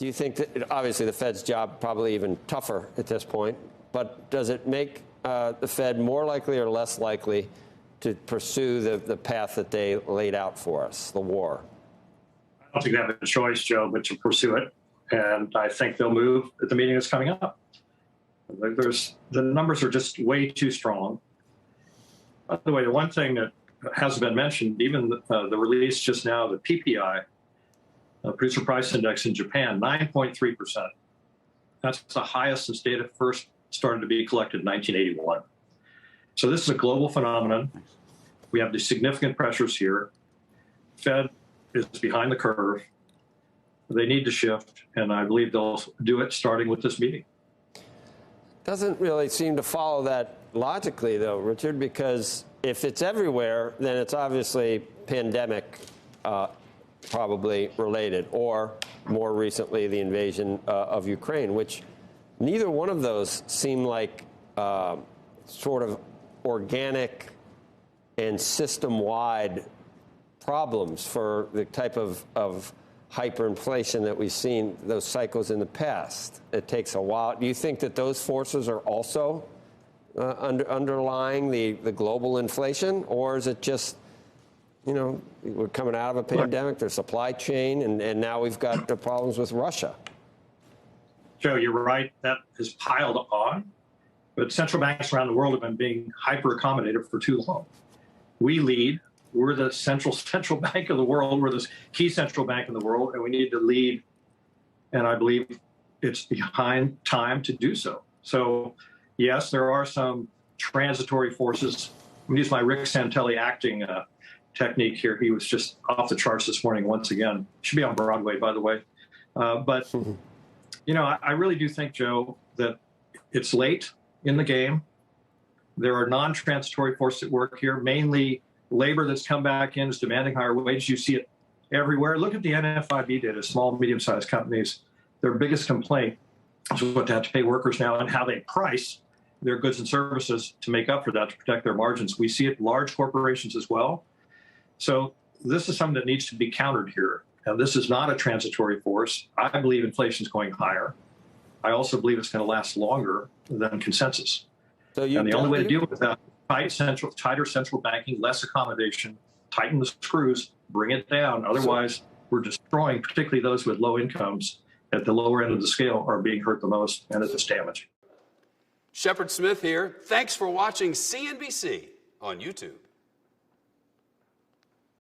Do you think that, obviously, the Fed's job probably even tougher at this point, but does it make the Fed more likely or less likely to pursue the path that they laid out for us, the war? I don't think they have a choice, Joe, but to pursue it. And I think they'll move at the meeting that's coming up. The numbers are just way too strong. By the way, the one thing that hasn't been mentioned, even the release just now, the PPI, Producer Price Index in Japan, 9.3%. That's the highest since data first started to be collected in 1981. So this is a global phenomenon. We have these significant pressures here. Fed is behind the curve. They need to shift, and I believe they'll do it starting with this meeting. Doesn't really seem to follow that logically, though, Richard, because if it's everywhere, then it's obviously pandemic probably related, or more recently, the invasion of Ukraine, which neither one of those seem like sort of organic and system-wide problems for the type of hyperinflation that we've seen those cycles in the past. It takes a while. Do you think that those forces are also underlying the global inflation, or is it just, you know, we're coming out of a pandemic, there's supply chain, and now we've got the problems with Russia? Joe, you're right. That has piled on. But central banks around the world have been being hyper-accommodative for too long. We lead. We're the central bank of the world. We're the key central bank in the world, and we need to lead. And I believe it's behind time to do so. So, yes, there are some transitory forces. I'm going to use my Rick Santelli acting technique here. He was just off the charts this morning once again. Should be on Broadway, by the way. But, you know, I really do think, Joe, that it's late in the game. There are non-transitory forces at work here, mainly labor that's come back in is demanding higher wages. You see it everywhere. Look at the NFIB data, small, medium-sized companies. Their biggest complaint is what they have to pay workers now and how they price their goods and services to make up for that, to protect their margins. We see it in large corporations as well. So this is something that needs to be countered here. And this is not a transitory force. I believe inflation is going higher. I also believe it's going to last longer than consensus. So and the only way to deal with that, tighter central banking, less accommodation, tighten the screws, bring it down. Otherwise, we're destroying, particularly those with low incomes at the lower end of the scale are being hurt the most, and it's damaging. Shepard Smith here. Thanks for watching CNBC on YouTube.